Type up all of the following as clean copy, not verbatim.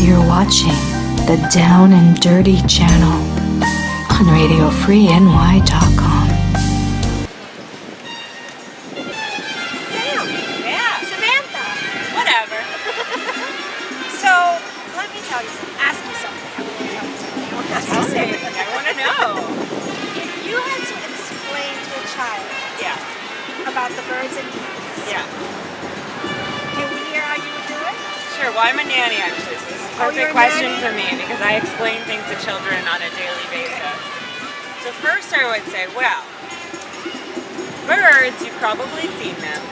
You're watching the Down and Dirty channel on RadioFreeNY.com. Sam. Yeah. Samantha. Whatever. So, let me tell you something. Ask you something. I want to tell you something. I want to ask you Okay, something. I want to know. If you had to explain to a child Yeah. about the birds and bees, Yeah. can we hear how you would do it? Sure. Well, I'm a nanny actually, so this is a Oh, you're perfect a question nanny? for me because I explain things to children on a daily basis. So first I would say, well, birds, you've probably seen them.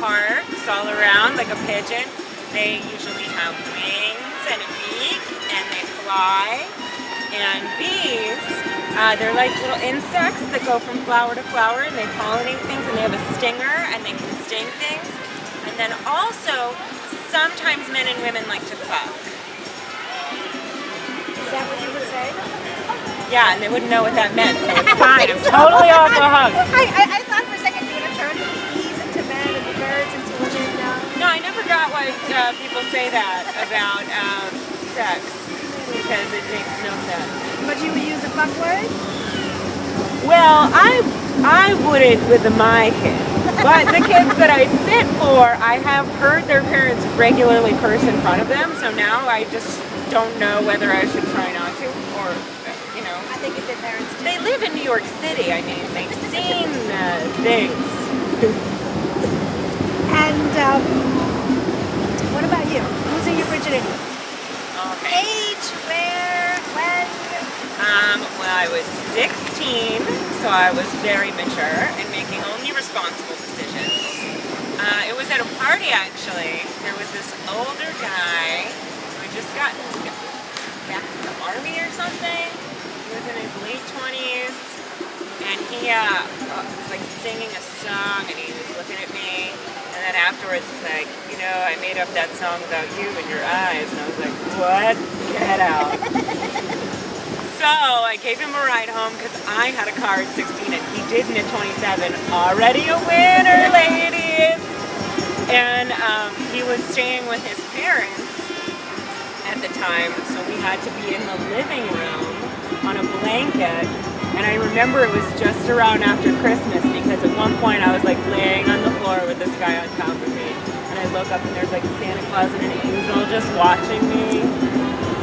Parks all around, like a pigeon. They usually have wings and a beak, and they fly. And bees, they're like little insects that go from flower to flower, and they pollinate things, and they have a stinger, and they can sting things. And then also, sometimes men and women like to fuck. Is that what you would say? Yeah, and they wouldn't know what that meant, so it's fine. I'm totally off the hook. I thought for a second you would have turned the bees into men and the birds into women. No, I never got why people say that about sex, because it makes no sense. But you would use the fuck word? Well, I wouldn't with my kids, but the kids that I sit for, I have heard their parents regularly curse in front of them, so now I just don't know whether I should try not to, or, you know. I think if their parents do. They live in New York City, I mean, they've seen things. And what about you? Losing your virginity? Okay. Age, where, when? Well, I was 16, so I was very mature and making only responsible decisions. It was at a party, actually. There was this older guy who had just gotten back from the army or something. He was in his late 20s, and he was like singing a song, and he was looking at me. And then afterwards, he's like, you know, I made up that song about you and your eyes. And I was like, what? Get out. So I gave him a ride home because I had a car at 16 and he didn't at 27. Already a winner, ladies! And he was staying with his parents at the time, so we had to be in the living room on a blanket. And I remember it was just around after Christmas because at one point I was like laying on the floor with this guy on top of me. And I look up and there's like Santa Claus and an angel just watching me.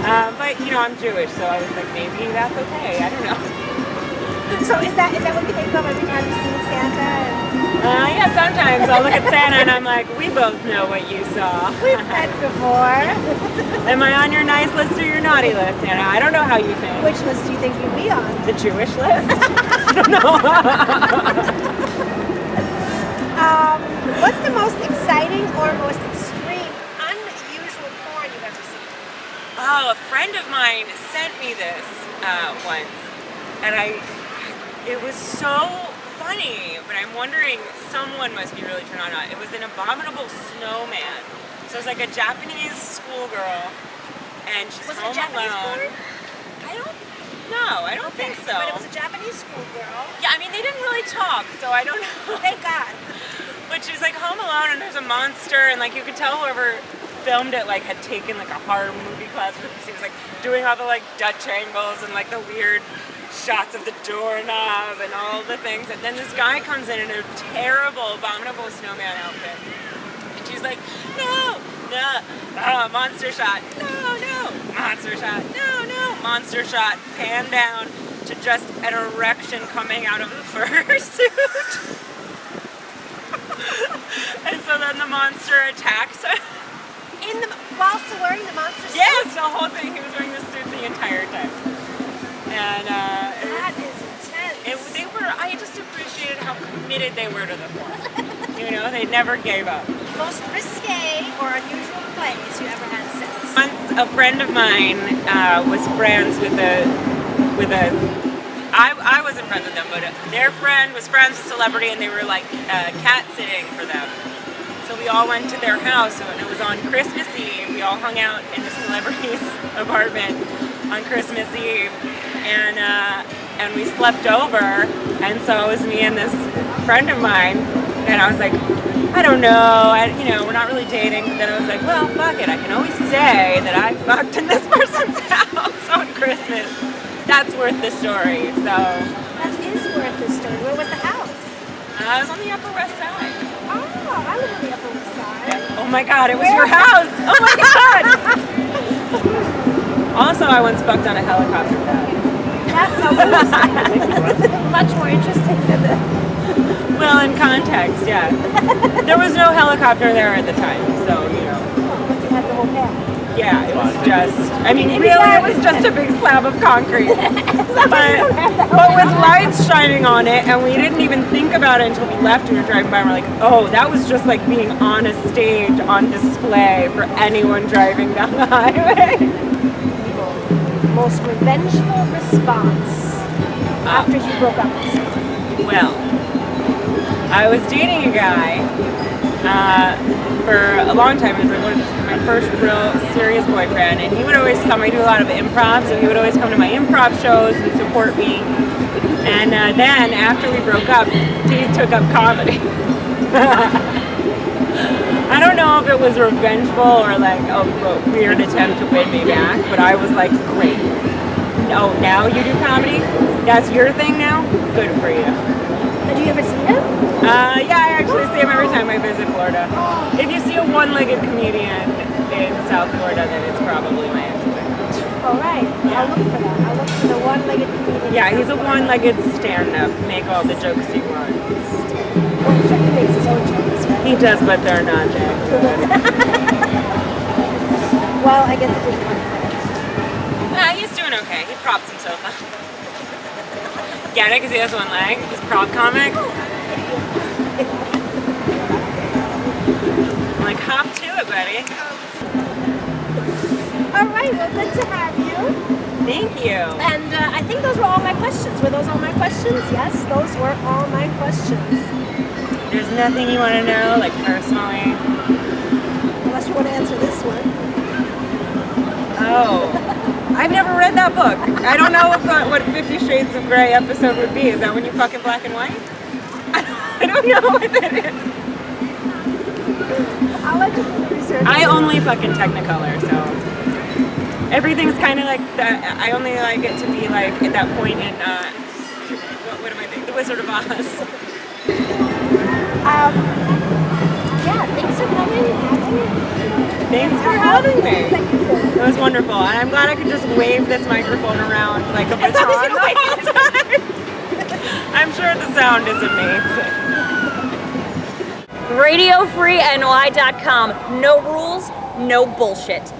But you know, I'm Jewish, so I was like, maybe that's okay. I don't know. So is that what you think of every time you see Santa? Yeah, sometimes I'll look at Santa and I'm like, we both know what you saw. We've met before. Am I on your nice list or your naughty list, Santa? I don't know how you think. Which list do you think you'd be on? The Jewish list? I don't know. What's the most exciting or most extreme, unusual porn you've ever seen? Oh, a friend of mine sent me this once, and it was so funny, but I'm wondering, someone must be really turned on. It was an abominable snowman. So it was like a Japanese schoolgirl, and she's Was it home a Japanese alone. porn? I don't think so. But it was a Japanese schoolgirl. Yeah, I mean, they didn't really talk, so I don't know. Thank God. But she's like home alone, and there's a monster, and like you could tell whoever filmed it like had taken like a horror movie class because he was like doing all the like Dutch angles and like the weird shots of the doorknob and all the things. And then this guy comes in a terrible, abominable snowman outfit, and she's like, no, monster shot, no, monster shot, no, monster shot, pan down to just an erection coming out of the fursuit. And so then the monster attacks her. While still wearing the monster suit? Yes, the whole thing. He was wearing the suit the entire time. And that is intense. I just appreciated how committed they were to the porn. You know, they never gave up. Most risque or unusual place you ever had sex? Once a friend of mine was friends with I wasn't friends with them, but their friend was friends with a celebrity, and they were like cat sitting for them. So we all went to their house, and it was on Christmas Eve. We all hung out in the celebrity's apartment on Christmas Eve, and we slept over. And so it was me and this friend of mine, and I was like, I don't know, we're not really dating. But then I was like, well, fuck it. I can always say that I fucked in this person's house on Christmas. That's worth the story. So That is worth the story. Where was the house? I was on the Upper West Side. Oh, I live on the Upper West Side. Oh my God, it was your house. Oh my God. Also, I once fucked on a helicopter pad. That sounds much more interesting than the... Well, in context, yeah. There was no helicopter there at the time, so, But you had the whole pad. yeah, it was just, really, it was just a big slab of concrete. But with lights shining on it, and we didn't even think about it until we left and we were driving by, and we're like, oh, that was just like being on a stage on display for anyone driving down the highway. Most revengeful response after you broke up with someone. Well, I was dating a guy for a long time. It was like my first real serious boyfriend, and he would always come. I do a lot of improv, so he would always come to my improv shows and support me. And then after we broke up, he took up comedy. I don't know if it was revengeful or like a weird attempt to win me back, but I was like, great. Oh, now you do comedy? That's your thing now? Good for you. Did you ever see him? Yeah, I actually see him every time I visit Florida. If you see a one-legged comedian in South Florida, then it's probably my ex-boyfriend. All right. Yeah. I'll look for that. I'll look for the one-legged comedian. Yeah, he's a one-legged stand-up. Make all the jokes he wants. Well, I'm sure he makes his own jokes, right? He does, but they're not that good. Well, I guess it didn't work for him. Nah, he's doing okay. He props himself up. Get it? Because he has one leg? He's a prop comic? I'm like, hop to it, buddy. All right. Well, good to have you. Thank you. And I think those were all my questions. Were those all my questions? Yes, those were all my questions. There's nothing you want to know, like personally? Unless you want to answer this one. Oh. I've never read that book. I don't know what 50 Shades of Grey episode would be. Is that when you fuck in black and white? I don't know what that is. I'll let you do the research. I only fuck in Technicolor, so everything's kind of like that. I only like it to be like at that point in what am I thinking? The Wizard of Oz. Yeah, thanks for coming. Thanks for having me. It was wonderful, and I'm glad I could just wave this microphone around like a baton the whole time. I'm sure the sound is amazing. RadioFreeNY.com. No rules, no bullshit.